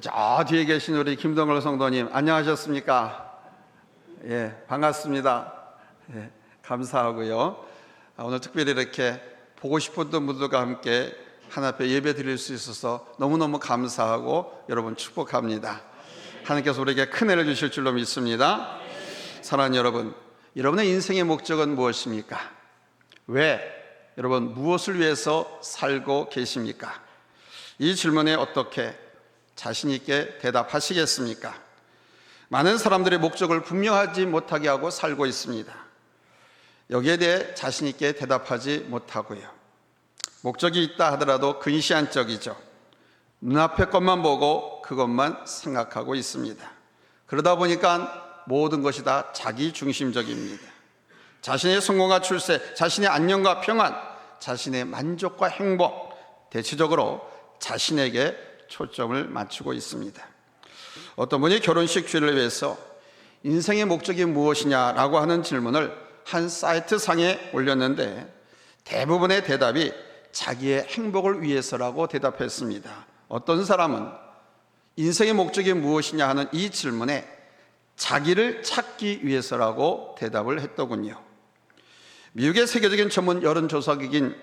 저 뒤에 계신 우리 김동걸 성도님 안녕하셨습니까? 예, 반갑습니다. 예, 감사하고요. 오늘 특별히 이렇게 보고 싶었던 분들과 함께 하나님 앞에 예배 드릴 수 있어서 너무너무 감사하고 여러분 축복합니다. 하나님께서 우리에게 큰 은혜를 주실 줄로 믿습니다. 사랑하는 여러분, 여러분의 인생의 목적은 무엇입니까? 왜 여러분 무엇을 위해서 살고 계십니까? 이 질문에 어떻게 자신 있게 대답하시겠습니까? 많은 사람들의 목적을 분명하지 못하게 하고 살고 있습니다. 여기에 대해 자신 있게 대답하지 못하고요. 목적이 있다 하더라도 근시안적이죠. 눈앞의 것만 보고 그것만 생각하고 있습니다. 그러다 보니까 모든 것이 다 자기 중심적입니다. 자신의 성공과 출세, 자신의 안녕과 평안, 자신의 만족과 행복, 대체적으로 자신에게 초점을 맞추고 있습니다. 어떤 분이 결혼식 주례를 위해서 인생의 목적이 무엇이냐라고 하는 질문을 한 사이트 상에 올렸는데 대부분의 대답이 자기의 행복을 위해서라고 대답했습니다. 어떤 사람은 인생의 목적이 무엇이냐 하는 이 질문에 자기를 찾기 위해서라고 대답을 했더군요. 미국의 세계적인 전문 여론조사기긴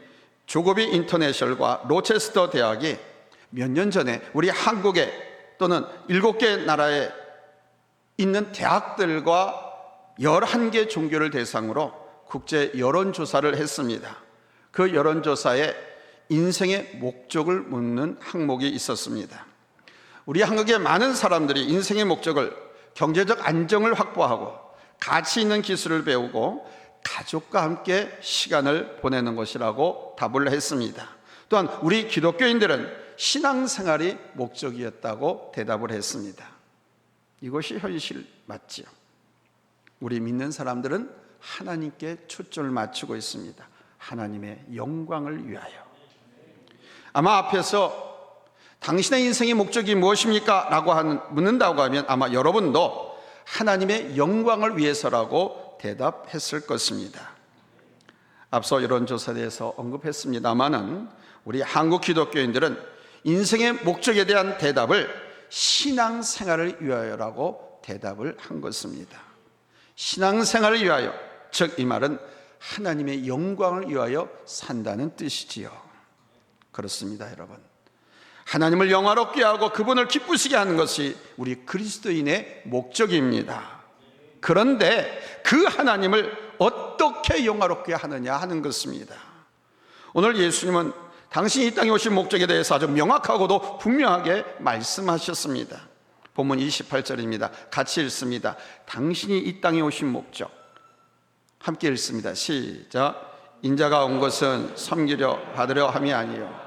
조거비 인터내셔널과 로체스터 대학이 몇 년 전에 우리 한국에 또는 7개 나라에 있는 대학들과 11개 종교를 대상으로 국제 여론조사를 했습니다. 그 여론조사에 인생의 목적을 묻는 항목이 있었습니다. 우리 한국의 많은 사람들이 인생의 목적을 경제적 안정을 확보하고 가치 있는 기술을 배우고 가족과 함께 시간을 보내는 것이라고 답을 했습니다. 또한 우리 기독교인들은 신앙생활이 목적이었다고 대답을 했습니다. 이것이 현실 맞지요? 우리 믿는 사람들은 하나님께 초점을 맞추고 있습니다. 하나님의 영광을 위하여. 아마 앞에서 당신의 인생의 목적이 무엇입니까? 라고 묻는다고 하면 아마 여러분도 하나님의 영광을 위해서라고 대답했을 것입니다. 앞서 여론조사에 대해서 언급했습니다마는 우리 한국 기독교인들은 인생의 목적에 대한 대답을 신앙생활을 위하여라고 대답을 한 것입니다. 신앙생활을 위하여, 즉 이 말은 하나님의 영광을 위하여 산다는 뜻이지요. 그렇습니다, 여러분. 하나님을 영화롭게 하고 그분을 기쁘시게 하는 것이 우리 그리스도인의 목적입니다. 그런데 그 하나님을 어떻게 영화롭게 하느냐 하는 것입니다. 오늘 예수님은 당신이 이 땅에 오신 목적에 대해서 아주 명확하고도 분명하게 말씀하셨습니다. 본문 28절입니다. 같이 읽습니다. 당신이 이 땅에 오신 목적. 함께 읽습니다. 시작. 인자가 온 것은 섬기려 받으려 함이 아니요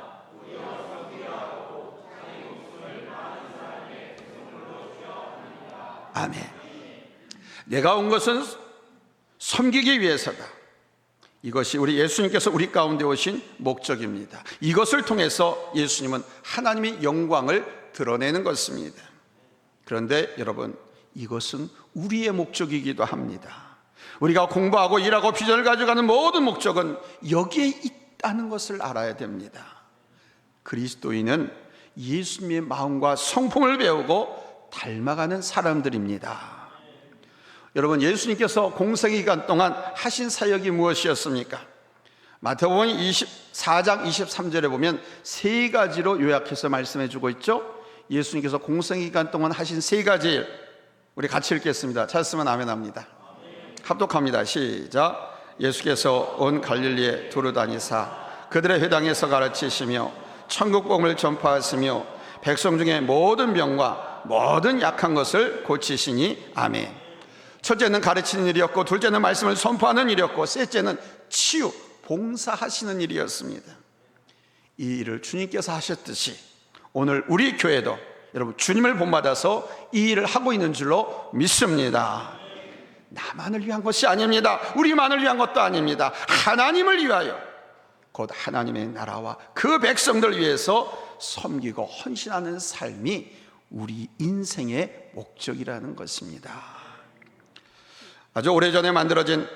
아멘. 내가 온 것은 섬기기 위해서다. 이것이 우리 예수님께서 우리 가운데 오신 목적입니다. 이것을 통해서 예수님은 하나님의 영광을 드러내는 것입니다. 그런데 여러분, 이것은 우리의 목적이기도 합니다. 우리가 공부하고 일하고 비전을 가져가는 모든 목적은 여기에 있다는 것을 알아야 됩니다. 그리스도인은 예수님의 마음과 성품을 배우고 닮아가는 사람들입니다. 여러분, 예수님께서 공생기간 동안 하신 사역이 무엇이었습니까? 마태복음 24장 23절에 보면 세 가지로 요약해서 말씀해 주고 있죠. 예수님께서 공생기간 동안 하신 세 가지 일, 우리 같이 읽겠습니다. 찾았으면 아멘 합니다. 합독합니다. 시작. 예수께서 온 갈릴리에 두루 다니사 그들의 회당에서 가르치시며 천국 복음을 전파하시며 백성 중에 모든 병과 모든 약한 것을 고치시니 아멘. 첫째는 가르치는 일이었고, 둘째는 말씀을 선포하는 일이었고, 셋째는 치유, 봉사하시는 일이었습니다. 이 일을 주님께서 하셨듯이 오늘 우리 교회도 여러분 주님을 본받아서 이 일을 하고 있는 줄로 믿습니다. 나만을 위한 것이 아닙니다. 우리만을 위한 것도 아닙니다. 하나님을 위하여, 곧 하나님의 나라와 그 백성들 위해서 섬기고 헌신하는 삶이 우리 인생의 목적이라는 것입니다. 아주 오래전에 만들어진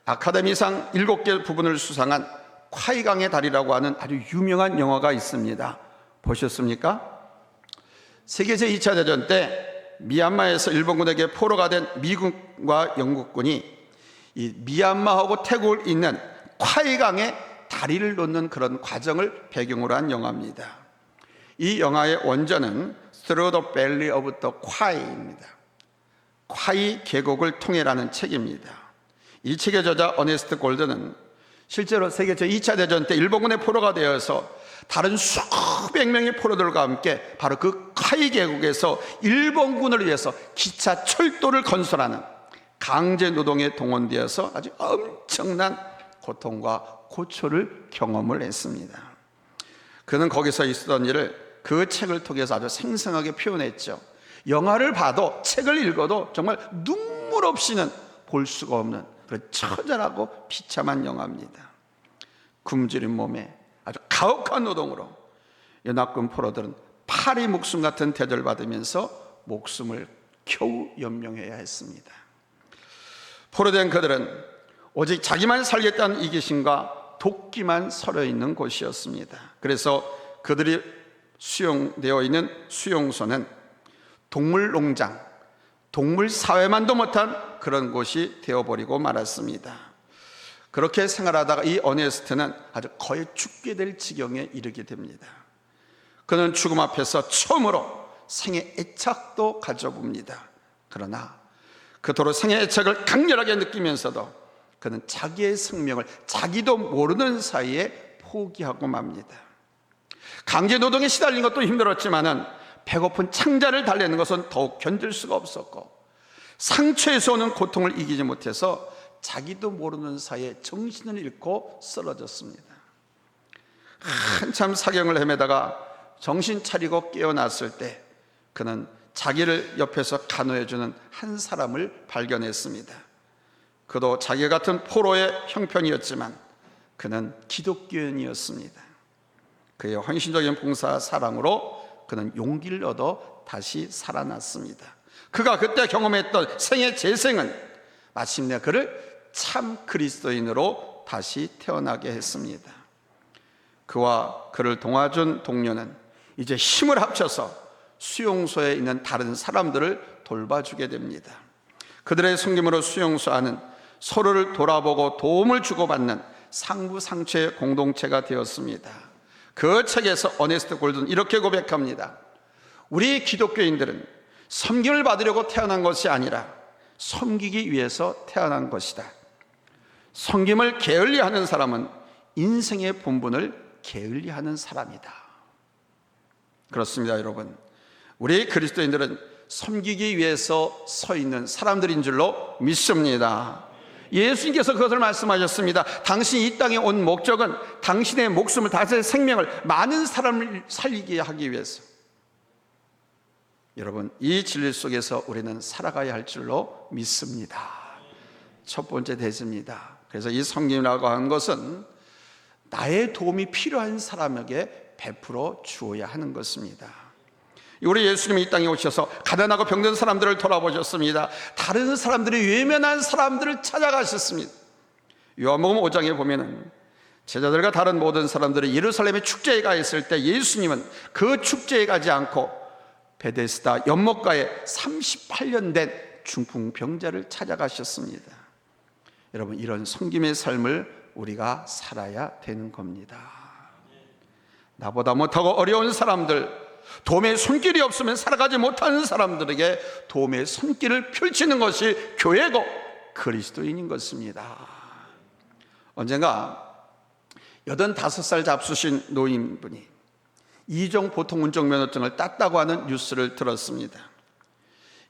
아카데미상 7개 부분을 수상한 콰이강의 달이라고 하는 아주 유명한 영화가 있습니다. 보셨습니까? 세계 제2차 대전 때 미얀마에서 일본군에게 포로가 된 미국과 영국군이 이 미얀마하고 태국을 잇는 콰이강에 다리를 놓는 그런 과정을 배경으로 한 영화입니다. 이 영화의 원전은 Through the Valley of the Kwai입니다. 콰이 계곡을 통해라는 책입니다. 이 책의 저자 어네스트 골드는 실제로 세계 제2차 대전 때 일본군의 포로가 되어서 다른 수백 명의 포로들과 함께 바로 그 콰이 계곡에서 일본군을 위해서 기차 철도를 건설하는 강제 노동에 동원되어서 아주 엄청난 고통과 고초를 경험을 했습니다. 그는 거기서 있었던 일을 그 책을 통해서 아주 생생하게 표현했죠. 영화를 봐도 책을 읽어도 정말 눈물 없이는 볼 수가 없는 그런 처절하고 비참한 영화입니다. 굶주린 몸에 아주 가혹한 노동으로 연합군 포로들은 파리 목숨 같은 대접을 받으면서 목숨을 겨우 연명해야 했습니다. 포로된 그들은 오직 자기만 살겠다는 이기심과 도끼만 서려 있는 곳이었습니다. 그래서 그들이 수용되어 있는 수용소는 동물농장, 동물사회만도 못한 그런 곳이 되어버리고 말았습니다. 그렇게 생활하다가 이 어네스트는 아주 거의 죽게 될 지경에 이르게 됩니다. 그는 죽음 앞에서 처음으로 생의 애착도 가져봅니다. 그러나 그토록 생의 애착을 강렬하게 느끼면서도 그는 자기의 생명을 자기도 모르는 사이에 포기하고 맙니다. 강제 노동에 시달린 것도 힘들었지만은 배고픈 창자를 달래는 것은 더욱 견딜 수가 없었고 상처에서 오는 고통을 이기지 못해서 자기도 모르는 사이에 정신을 잃고 쓰러졌습니다. 한참 사경을 헤매다가 정신 차리고 깨어났을 때 그는 자기를 옆에서 간호해주는 한 사람을 발견했습니다. 그도 자기 같은 포로의 형편이었지만 그는 기독교인이었습니다. 그의 헌신적인 봉사와 사랑으로 그는 용기를 얻어 다시 살아났습니다. 그가 그때 경험했던 생의 재생은 마침내 그를 참 그리스도인으로 다시 태어나게 했습니다. 그와 그를 도와준 동료는 이제 힘을 합쳐서 수용소에 있는 다른 사람들을 돌봐주게 됩니다. 그들의 섬김으로 수용소 안은 서로를 돌아보고 도움을 주고받는 상부상처의 공동체가 되었습니다. 그 책에서 어네스트 골드는 이렇게 고백합니다. 우리 기독교인들은 섬김을 받으려고 태어난 것이 아니라 섬기기 위해서 태어난 것이다. 섬김을 게을리하는 사람은 인생의 본분을 게을리하는 사람이다. 그렇습니다, 여러분. 우리 그리스도인들은 섬기기 위해서 서 있는 사람들인 줄로 믿습니다. 예수님께서 그것을 말씀하셨습니다. 당신이 이 땅에 온 목적은 당신의 목숨을 다스릴 생명을 많은 사람을 살리게 하기 위해서. 여러분, 이 진리 속에서 우리는 살아가야 할 줄로 믿습니다. 첫 번째 대지입니다. 그래서 이 섬김이라고 하는 것은 나의 도움이 필요한 사람에게 베풀어 주어야 하는 것입니다. 우리 예수님이 이 땅에 오셔서 가난하고 병든 사람들을 돌아보셨습니다. 다른 사람들이 외면한 사람들을 찾아가셨습니다. 요한복음 5장에 보면은 제자들과 다른 모든 사람들이 예루살렘에 축제에 가 있을 때 예수님은 그 축제에 가지 않고 베데스다 연못가에 38년 된 중풍병자를 찾아가셨습니다. 여러분, 이런 섬김의 삶을 우리가 살아야 되는 겁니다. 나보다 못하고 어려운 사람들, 도움의 손길이 없으면 살아가지 못하는 사람들에게 도움의 손길을 펼치는 것이 교회고 그리스도인인 것입니다. 언젠가 85살 잡수신 노인분이 2종 보통 운전면허증을 땄다고 하는 뉴스를 들었습니다.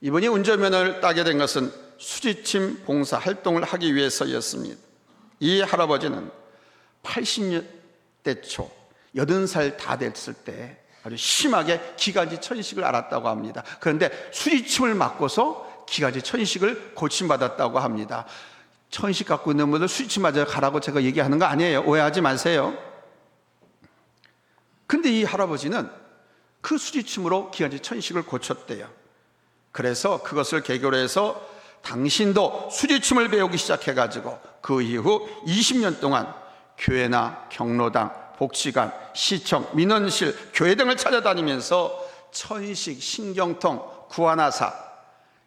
이분이 운전면허를 따게 된 것은 수지침 봉사 활동을 하기 위해서였습니다. 이 할아버지는 80대 초 80살 다 됐을 때 아주 심하게 기관지 천식을 앓았다고 합니다. 그런데 수지침을 맞고서 기관지 천식을 고침받았다고 합니다. 천식 갖고 있는 분들 수지침 맞아요 가라고 제가 얘기하는 거 아니에요. 오해하지 마세요. 근데 이 할아버지는 그 수지침으로 기관지 천식을 고쳤대요. 그래서 그것을 계기로 해서 당신도 수지침을 배우기 시작해가지고 그 이후 20년 동안 교회나 경로당, 복지관, 시청, 민원실, 교회 등을 찾아다니면서 천식, 신경통, 구안화사,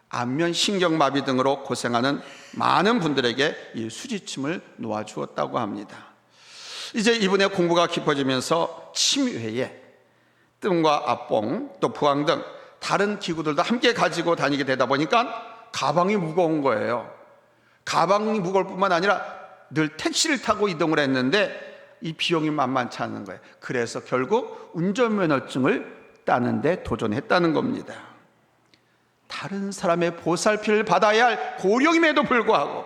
안면 신경마비 등으로 고생하는 많은 분들에게 이 수지침을 놓아주었다고 합니다. 이제 이분의 공부가 깊어지면서 침 외에 뜸과 압봉, 또 부항 등 다른 기구들도 함께 가지고 다니게 되다 보니까 가방이 무거운 거예요. 가방이 무거울 뿐만 아니라 늘 택시를 타고 이동을 했는데 이 비용이 만만치 않은 거예요. 그래서 결국 운전면허증을 따는 데 도전했다는 겁니다. 다른 사람의 보살피를 받아야 할 고령임에도 불구하고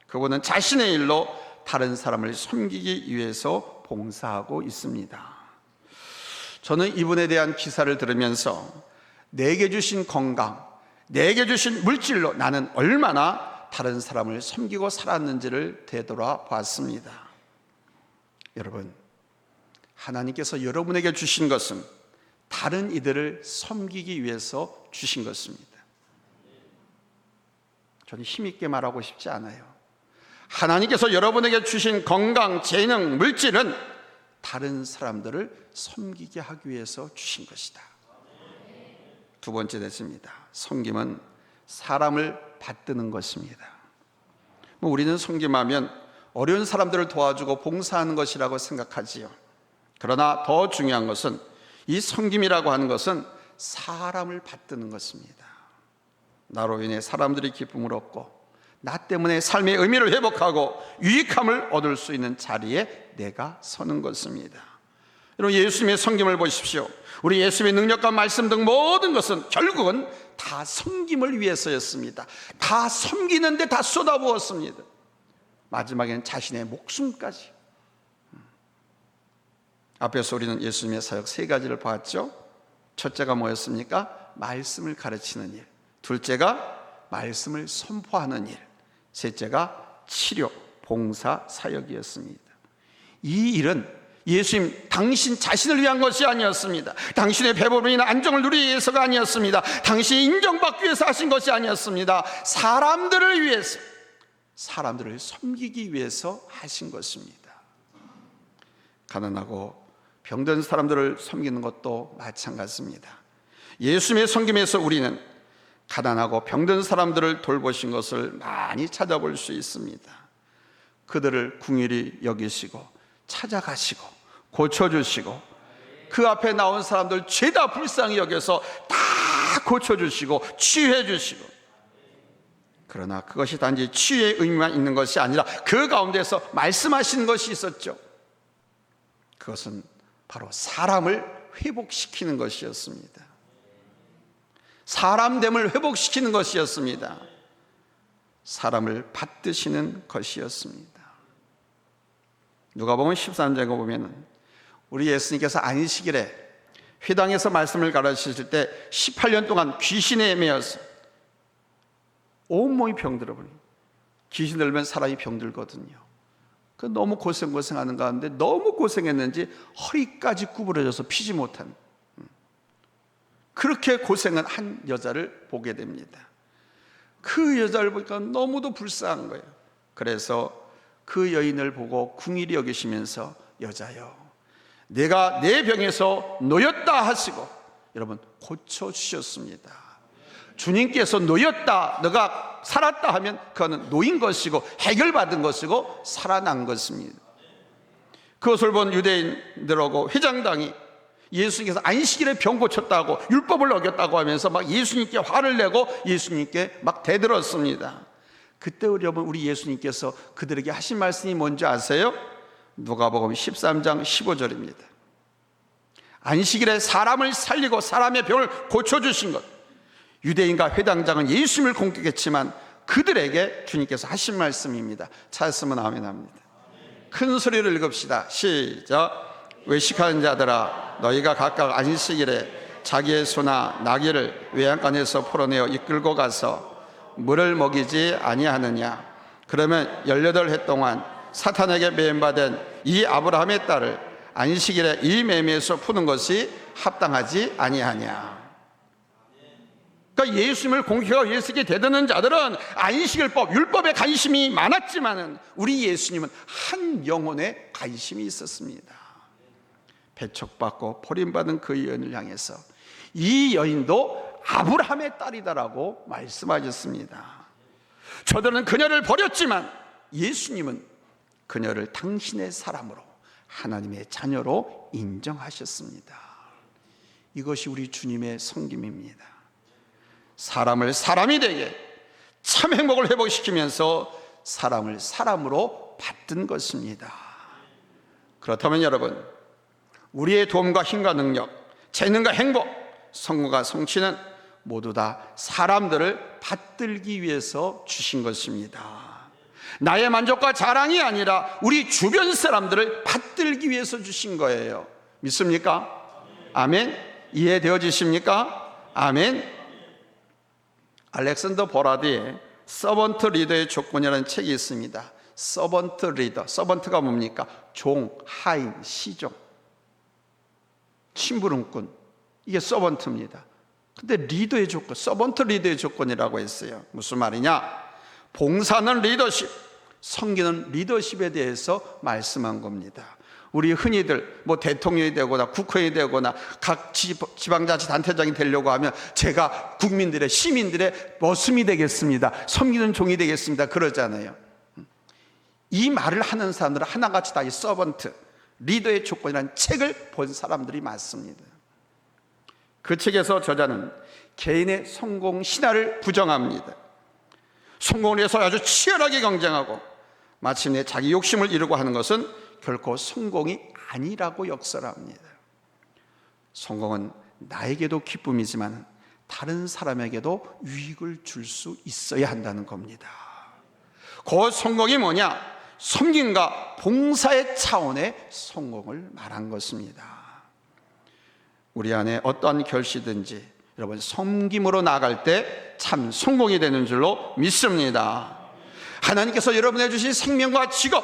그분은 자신의 일로 다른 사람을 섬기기 위해서 봉사하고 있습니다. 저는 이분에 대한 기사를 들으면서 내게 주신 건강, 내게 주신 물질로 나는 얼마나 다른 사람을 섬기고 살았는지를 되돌아 봤습니다. 여러분, 하나님께서 여러분에게 주신 것은 다른 이들을 섬기기 위해서 주신 것입니다. 저는 힘있게 말하고 싶지 않아요. 하나님께서 여러분에게 주신 건강, 재능, 물질은 다른 사람들을 섬기게 하기 위해서 주신 것이다. 두 번째 됐습니다. 섬김은 사람을 받드는 것입니다. 우리는 섬김하면 어려운 사람들을 도와주고 봉사하는 것이라고 생각하지요. 그러나 더 중요한 것은 이 섬김이라고 하는 것은 사람을 받드는 것입니다. 나로 인해 사람들이 기쁨을 얻고 나 때문에 삶의 의미를 회복하고 유익함을 얻을 수 있는 자리에 내가 서는 것입니다. 여러분, 예수님의 섬김을 보십시오. 우리 예수님의 능력과 말씀 등 모든 것은 결국은 다 섬김을 위해서였습니다. 다 섬기는데 다 쏟아부었습니다. 마지막에는 자신의 목숨까지. 앞에서 우리는 예수님의 사역 세 가지를 봤죠. 첫째가 뭐였습니까? 말씀을 가르치는 일. 둘째가 말씀을 선포하는 일. 셋째가 치료, 봉사, 사역이었습니다. 이 일은 예수님 당신 자신을 위한 것이 아니었습니다. 당신의 배부름이나 안정을 누리기 위해서가 아니었습니다. 당신이 인정받기 위해서 하신 것이 아니었습니다. 사람들을 위해서, 사람들을 섬기기 위해서 하신 것입니다. 가난하고 병든 사람들을 섬기는 것도 마찬가지입니다. 예수님의 섬김에서 우리는 가난하고 병든 사람들을 돌보신 것을 많이 찾아볼 수 있습니다. 그들을 긍휼히 여기시고 찾아가시고 고쳐주시고 그 앞에 나온 사람들 죄다 불쌍히 여겨서 다 고쳐주시고 치유해주시고, 그러나 그것이 단지 치유의 의미만 있는 것이 아니라 그 가운데서 말씀하시는 것이 있었죠. 그것은 바로 사람을 회복시키는 것이었습니다. 사람됨을 회복시키는 것이었습니다. 사람을 받드시는 것이었습니다. 누가복음 13장에 보면 우리 예수님께서 안식일에 회당에서 말씀을 가르치실 때 18년 동안 귀신에 매여서 온몸이 병들어버려요. 귀신 들면 사람이 병들거든요. 너무 고생하는 가운데 너무 고생했는지 허리까지 구부러져서 피지 못한, 그렇게 고생한 한 여자를 보게 됩니다. 그 여자를 보니까 너무도 불쌍한 거예요. 그래서 그 여인을 보고 긍휼히 여기시면서 여자여, 내가 내 병에서 놓였다 하시고 여러분 고쳐주셨습니다. 주님께서 놓였다, 너가 살았다 하면 그거는 놓인 것이고 해결받은 것이고 살아난 것입니다. 그것을 본 유대인들하고 회장당이 예수님께서 안식일에 병 고쳤다고 율법을 어겼다고 하면서 막 예수님께 화를 내고 예수님께 막 대들었습니다. 그때 여러분 우리 예수님께서 그들에게 하신 말씀이 뭔지 아세요? 누가복음 13장 15절입니다. 안식일에 사람을 살리고 사람의 병을 고쳐주신 것, 유대인과 회당장은 예수님을 공격했지만 그들에게 주님께서 하신 말씀입니다. 찾았으면 아멘합니다. 큰 소리를 읽읍시다. 시작. 외식하는 자들아, 너희가 각각 안식일에 자기의 소나 나귀를 외양간에서 풀어내어 이끌고 가서 물을 먹이지 아니하느냐? 그러면 18해 동안 사탄에게 매임받은 이 아브라함의 딸을 안식일에 이 매매에서 푸는 것이 합당하지 아니하냐? 그러니까 예수님을 공격하고 예수님께 대드는 자들은 안식일법, 율법에 관심이 많았지만 우리 예수님은 한 영혼에 관심이 있었습니다. 배척받고 버림받은 그 여인을 향해서 이 여인도 아브라함의 딸이다라고 말씀하셨습니다. 저들은 그녀를 버렸지만 예수님은 그녀를 당신의 사람으로, 하나님의 자녀로 인정하셨습니다. 이것이 우리 주님의 섬김입니다. 사람을 사람이 되게 참 행복을 회복시키면서 사람을 사람으로 받든 것입니다. 그렇다면 여러분, 우리의 도움과 힘과 능력, 재능과 행복, 성공과 성취는 모두 다 사람들을 받들기 위해서 주신 것입니다. 나의 만족과 자랑이 아니라 우리 주변 사람들을 받들기 위해서 주신 거예요. 믿습니까? 아멘. 이해되어지십니까? 아멘. 알렉산더 보라드의 서번트 리더의 조건이라는 책이 있습니다. 서번트 리더, 서번트가 뭡니까? 종, 하인, 시종, 심부름꾼, 이게 서번트입니다. 근데 리더의 조건, 서번트 리더의 조건이라고 했어요. 무슨 말이냐? 봉사는 리더십, 섬기는 리더십에 대해서 말씀한 겁니다. 우리 흔히들 뭐 대통령이 되거나 국회의원이 되거나 각 지방자치단체장이 되려고 하면 제가 국민들의, 시민들의 머슴이 되겠습니다, 섬기는 종이 되겠습니다 그러잖아요. 이 말을 하는 사람들은 하나같이 다 이 서번트, 리더의 조건이라는 책을 본 사람들이 많습니다. 그 책에서 저자는 개인의 성공 신화를 부정합니다. 성공을 위해서 아주 치열하게 경쟁하고 마침내 자기 욕심을 이루고 하는 것은 결코 성공이 아니라고 역설합니다. 성공은 나에게도 기쁨이지만 다른 사람에게도 유익을 줄 수 있어야 한다는 겁니다. 그 성공이 뭐냐? 섬김과 봉사의 차원의 성공을 말한 것입니다. 우리 안에 어떠한 결실든지 여러분 섬김으로 나아갈 때 참 성공이 되는 줄로 믿습니다. 하나님께서 여러분에게 주신 생명과 직업,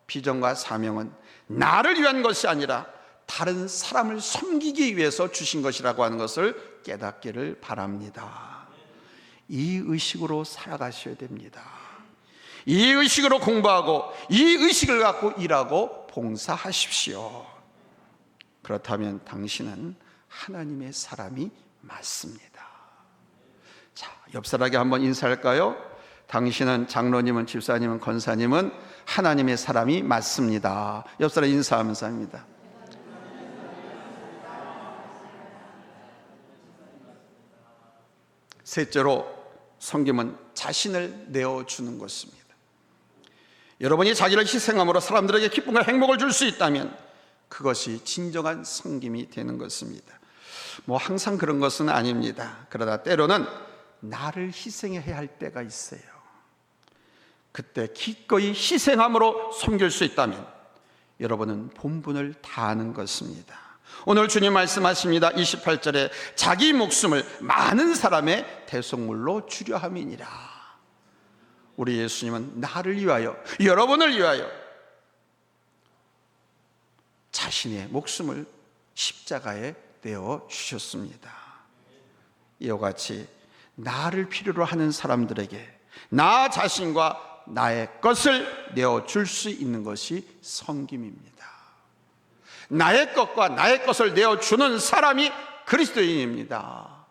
비전과 사명은 나를 위한 것이 아니라 다른 사람을 섬기기 위해서 주신 것이라고 하는 것을 깨닫기를 바랍니다. 이 의식으로 살아가셔야 됩니다. 이 의식으로 공부하고 이 의식을 갖고 일하고 봉사하십시오. 그렇다면 당신은 하나님의 사람이 맞습니다. 자, 옆 사람에게 한번 인사할까요? 당신은, 장로님은, 집사님은, 권사님은 하나님의 사람이 맞습니다. 옆 사람 인사하면서 합니다. 셋째로, 섬김은 자신을 내어주는 것입니다. 여러분이 자기를 희생함으로 사람들에게 기쁨과 행복을 줄 수 있다면 그것이 진정한 섬김이 되는 것입니다. 뭐 항상 그런 것은 아닙니다. 그러나 때로는 나를 희생해야 할 때가 있어요. 그때 기꺼이 희생함으로 섬길 수 있다면 여러분은 본분을 다하는 것입니다. 오늘 주님 말씀하십니다. 28절에 자기 목숨을 많은 사람의 대속물로 주려 함이니라. 우리 예수님은 나를 위하여, 여러분을 위하여 자신의 목숨을 십자가에 내어 주셨습니다. 이와 같이 나를 필요로 하는 사람들에게 나 자신과 나의 것을 내어줄 수 있는 것이 섬김입니다. 나의 것과 나의 것을 내어주는 사람이 그리스도인입니다.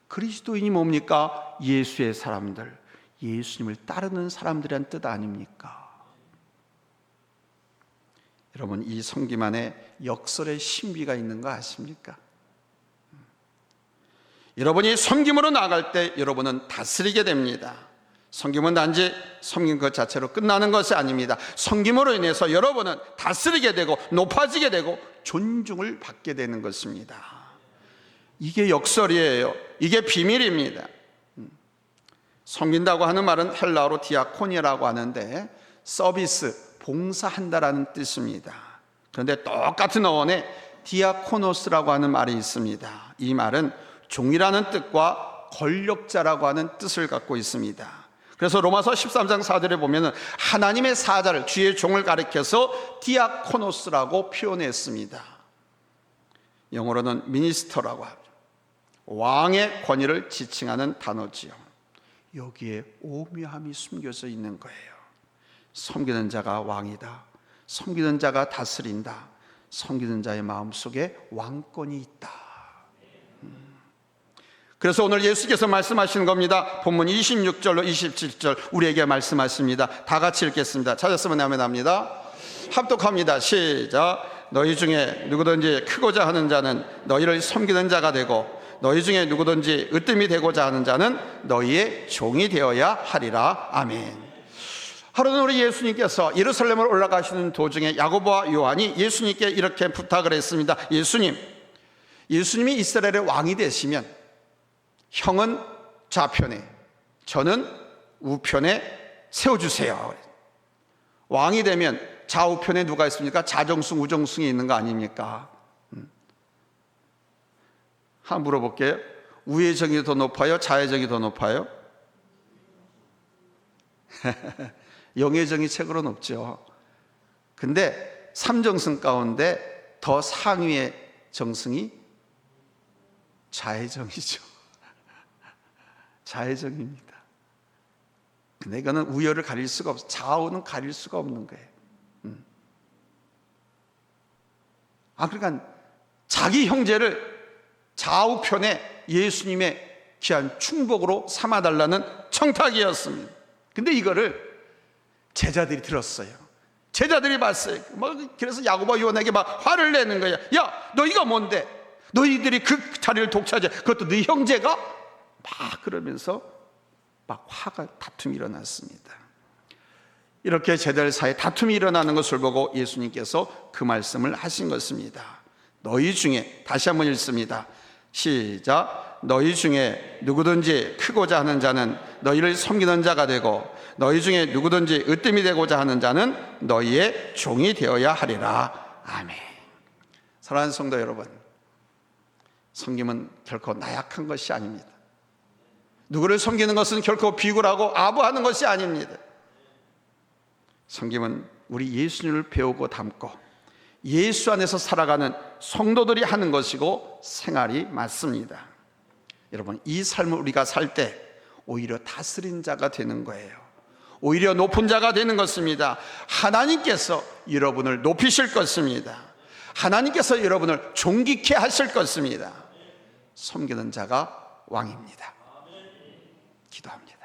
그리스도인이 뭡니까? 예수의 사람들, 예수님을 따르는 사람들이란 뜻 아닙니까? 여러분, 이 섬김 안에 역설의 신비가 있는 거 아십니까? 여러분이 섬김으로 나아갈 때 여러분은 다스리게 됩니다. 섬김은 단지 섬긴 것 자체로 끝나는 것이 아닙니다. 섬김으로 인해서 여러분은 다스리게 되고 높아지게 되고 존중을 받게 되는 것입니다. 이게 역설이에요. 이게 비밀입니다. 섬긴다고 하는 말은 헬라어로 디아코니라고 하는데 서비스, 봉사한다라는 뜻입니다. 그런데 똑같은 어원에 디아코노스라고 하는 말이 있습니다. 이 말은 종이라는 뜻과 권력자라고 하는 뜻을 갖고 있습니다. 그래서 로마서 13장 4절에 보면 하나님의 사자를, 주의 종을 가리켜서 디아코노스라고 표현했습니다. 영어로는 미니스터라고 하죠. 왕의 권위를 지칭하는 단어지요. 여기에 오묘함이 숨겨져 있는 거예요. 섬기는 자가 왕이다, 섬기는 자가 다스린다, 섬기는 자의 마음속에 왕권이 있다. 그래서 오늘 예수께서 말씀하시는 겁니다. 본문 26절로 27절 우리에게 말씀하십니다. 다 같이 읽겠습니다. 찾았으면 아멘 합니다. 합독합니다. 시작. 너희 중에 누구든지 크고자 하는 자는 너희를 섬기는 자가 되고 너희 중에 누구든지 으뜸이 되고자 하는 자는 너희의 종이 되어야 하리라. 아멘. 하루는 우리 예수님께서 예루살렘을 올라가시는 도중에 야고보와 요한이 예수님께 이렇게 부탁을 했습니다. 예수님이 이스라엘의 왕이 되시면 형은 좌편에 저는 우편에 세워주세요. 왕이 되면 좌우편에 누가 있습니까? 자정승, 우정승이 있는 거 아닙니까? 한번 물어볼게요. 우의 정이 더 높아요? 좌의 정이 더 높아요? 영의 정이 최고로 높죠. 근데 삼정승 가운데 더 상위의 정승이 좌의 정이죠. 좌의 정입니다. 근데 이거는 우열을 가릴 수가 없어요. 좌우는 가릴 수가 없는 거예요. 그러니까 자기 형제를 좌우편에 예수님의 귀한 충복으로 삼아달라는 청탁이었습니다. 근데 이거를 제자들이 들었어요. 제자들이 봤어요. 그래서 야고보와 요한에게 막 화를 내는 거야. 야, 너희가 뭔데? 너희들이 그 자리를 독차지해. 그것도 네 형제가? 막 그러면서 막 다툼이 일어났습니다. 이렇게 제자들 사이에 다툼이 일어나는 것을 보고 예수님께서 그 말씀을 하신 것입니다. 너희 중에, 다시 한번 읽습니다. 시작. 너희 중에 누구든지 크고자 하는 자는 너희를 섬기는 자가 되고 너희 중에 누구든지 으뜸이 되고자 하는 자는 너희의 종이 되어야 하리라. 아멘. 사랑하는 성도 여러분, 섬김은 결코 나약한 것이 아닙니다. 누구를 섬기는 것은 결코 비굴하고 아부하는 것이 아닙니다. 섬김은 우리 예수님을 배우고 닮고 예수 안에서 살아가는 성도들이 하는 것이고 생활이 맞습니다. 여러분, 이 삶을 우리가 살 때 오히려 다스린 자가 되는 거예요. 오히려 높은 자가 되는 것입니다. 하나님께서 여러분을 높이실 것입니다. 하나님께서 여러분을 존귀케 하실 것입니다. 섬기는 자가 왕입니다. 기도합니다.